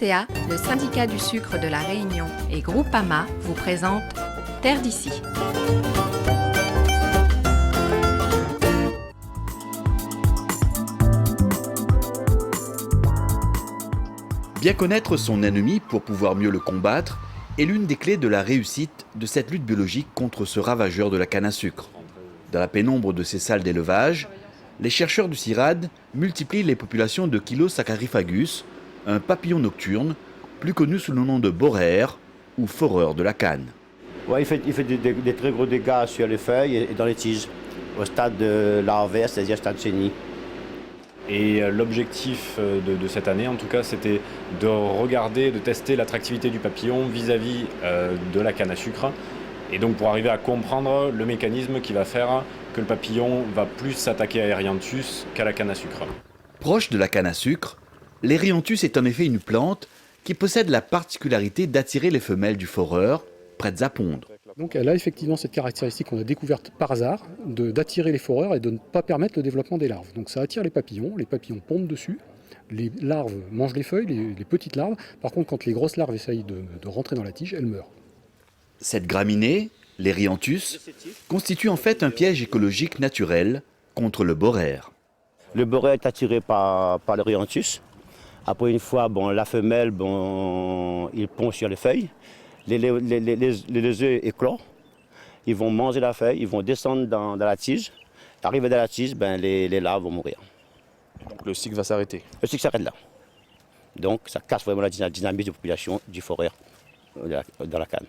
SNCA, le syndicat du sucre de la Réunion et Groupama vous présentent Terre d'ici. Bien connaître son ennemi pour pouvoir mieux le combattre est l'une des clés de la réussite de cette lutte biologique contre ce ravageur de la canne à sucre. Dans la pénombre de ces salles d'élevage, les chercheurs du CIRAD multiplient les populations de Chilosaccharyphagus, un papillon nocturne, plus connu sous le nom de boraire ou foreur de la canne. Ouais, il fait des très gros dégâts sur les feuilles et dans les tiges, au stade larvaire, c'est-à-dire stade chenille. Et l'objectif de cette année, en tout cas, c'était de regarder, de tester l'attractivité du papillon vis-à-vis de la canne à sucre. Et donc pour arriver à comprendre le mécanisme qui va faire que le papillon va plus s'attaquer à Erianthus qu'à la canne à sucre. Proche de la canne à sucre, l'Erianthus est en effet une plante qui possède la particularité d'attirer les femelles du foreur, prêtes à pondre. Donc elle a effectivement cette caractéristique qu'on a découverte par hasard, d'attirer les foreurs et de ne pas permettre le développement des larves. Donc ça attire les papillons pondent dessus, les larves mangent les feuilles, les petites larves. Par contre, quand les grosses larves essayent de rentrer dans la tige, elles meurent. Cette graminée, l'Erianthus, constitue en fait un piège écologique naturel contre le boraire. Le boraire est attiré par l'Erianthus. Après une fois, la femelle, il pond sur les feuilles. Les œufs éclorent, ils vont manger la feuille, ils vont descendre dans la tige. Arrivé dans la tige, les larves vont mourir. Donc le cycle va s'arrêter. Le cycle s'arrête là. Donc ça casse vraiment la dynamique de population du foreur dans la canne.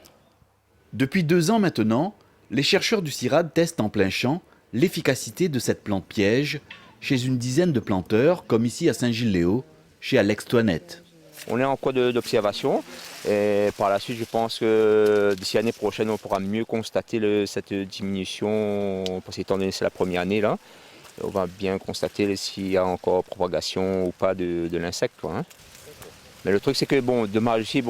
Depuis 2 ans maintenant, les chercheurs du CIRAD testent en plein champ l'efficacité de cette plante piège chez une dizaine de planteurs, comme ici à Saint-Gilles-Léo, chez Alex Toinette. On est en cours d'observation et par la suite, je pense que d'ici l'année prochaine, on pourra mieux constater cette diminution, parce qu'étant donné que c'est la première année, là, on va bien constater s'il y a encore propagation ou pas de l'insecte. Mais le truc, c'est que dommage ici,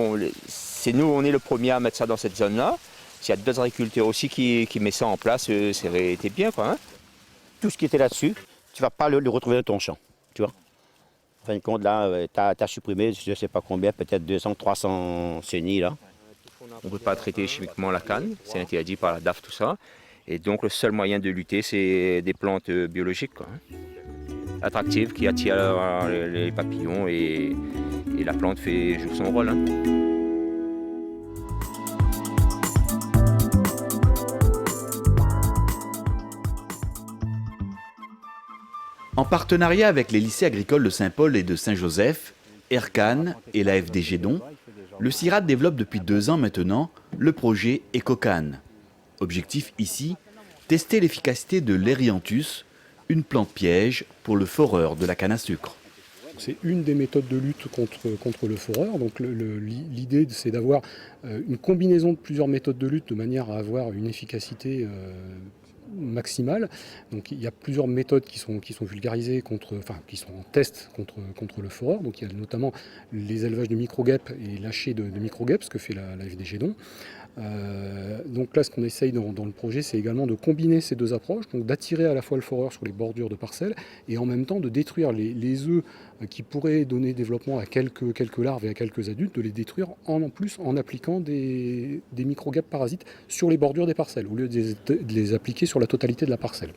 c'est nous, on est le premier à mettre ça dans cette zone-là. S'il y a d'autres agriculteurs aussi qui mettent ça en place, ça aurait été bien. Tout ce qui était là-dessus, tu ne vas pas le retrouver dans ton champ, tu vois. En fin de compte, là, tu as supprimé, je ne sais pas combien, peut-être 200, 300 chenilles, là. On ne peut pas traiter chimiquement la canne, c'est interdit par la DAF, tout ça. Et donc, le seul moyen de lutter, c'est des plantes biologiques, attractives, qui attirent les papillons et la plante joue son rôle. En partenariat avec les lycées agricoles de Saint-Paul et de Saint-Joseph, Ercan et la FDG Don, le CIRAD développe depuis 2 ans maintenant le projet EcoCanne. Objectif ici, tester l'efficacité de l'Erianthus, une plante piège pour le foreur de la canne à sucre. C'est une des méthodes de lutte contre le foreur. Donc l'idée, c'est d'avoir une combinaison de plusieurs méthodes de lutte de manière à avoir une efficacité maximale. Donc il y a plusieurs méthodes qui sont vulgarisées qui sont en test contre le foreur. Donc il y a notamment les élevages de micro-guêpes et lâcher de micro-guêpes, ce que fait la FDG Don. Donc là, ce qu'on essaye dans le projet, c'est également de combiner ces deux approches, donc d'attirer à la fois le foreur sur les bordures de parcelles et en même temps de détruire les œufs qui pourraient donner développement à quelques larves et à quelques adultes, de les détruire en appliquant des micro-guêpes parasites sur les bordures des parcelles, au lieu de les appliquer sur la totalité de la parcelle.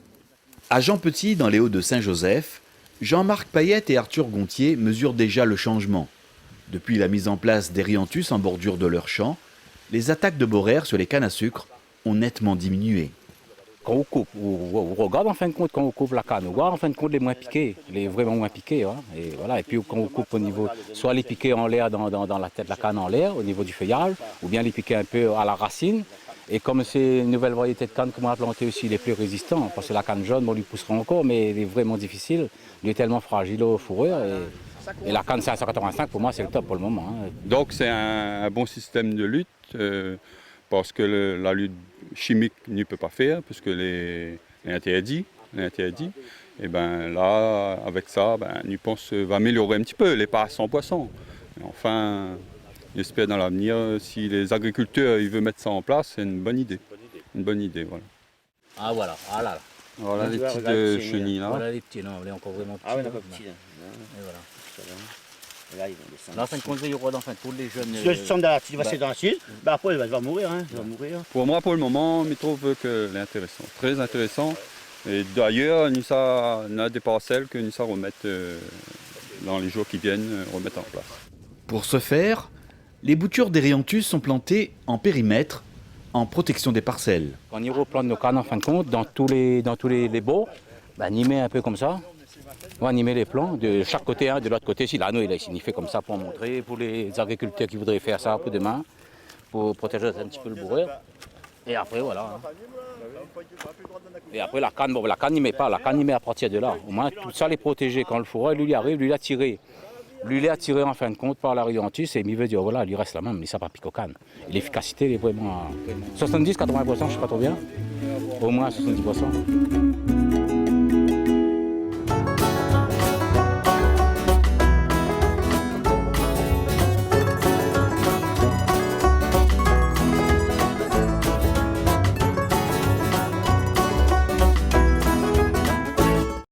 À Jean Petit, dans les Hauts de Saint-Joseph, Jean-Marc Payette et Arthur Gontier mesurent déjà le changement. Depuis la mise en place d'Erianthus en bordure de leur champ, les attaques de boraire sur les cannes à sucre ont nettement diminué. Quand on coupe, on regarde en fin de compte quand on coupe la canne, on voit en fin de compte les moins piqués, les vraiment moins piqués. Et voilà. Et puis quand on coupe au niveau, soit les piqués en l'air dans la tête de la canne en l'air, au niveau du feuillage, ou bien les piqués un peu à la racine. Et comme c'est une nouvelle variété de canne qu'on a plantée aussi, il est plus résistant. Parce que la canne jaune, on lui poussera encore, mais il est vraiment difficile. Il est tellement fragile aux fourrures. Et la canne 585, pour moi, c'est le top pour le moment. Donc c'est un bon système de lutte, parce que la lutte chimique n'y peut pas faire, puisque les interdits. Et là, avec ça, nous pensons va améliorer un petit peu, les pas à 100%. Enfin, j'espère dans l'avenir, si les agriculteurs ils veulent mettre ça en place, c'est une bonne idée. Une bonne idée, voilà. Ah voilà, là. Voilà les petites chenilles là. Voilà les petits, non, on est encore vraiment petits. Ah oui, on est encore petits. Et voilà. Là, ils vont descendre. Là, en fin de compte, il y aura tous les jeunes. Si ils sont dans le sud, bah après, il va mourir. Hein, il va mourir. Pour moi, pour le moment, je trouve que c'est intéressant, très intéressant. Et d'ailleurs, nous avons des parcelles que nous allons remettre dans les jours qui viennent, remettre en place. Pour ce faire, les boutures d'Erianthus sont plantées en périmètre, en protection des parcelles. Quand on replante nos cannes, en fin de compte, dans tous les baux, bah, on y met un peu comme ça. On va animer les plants de chaque côté, hein, de l'autre côté. Si l'anneau il est signifié comme ça pour montrer, pour les agriculteurs qui voudraient faire ça pour demain, pour protéger un petit peu le bourreur. Et après, voilà. Et après, la canne, bon, la canne, il met pas. La canne, il met à partir de là. Au moins, tout ça, les protéger. Quand le fourreur, lui, il arrive, lui, il a tiré. Lui, il est attiré en fin de compte par la Erianthus et il veut dire, voilà, il lui reste la même, mais ça ne va pas piquer aux cannes. Et l'efficacité, elle est vraiment à 70-80%, je ne sais pas trop bien. Au moins 70%.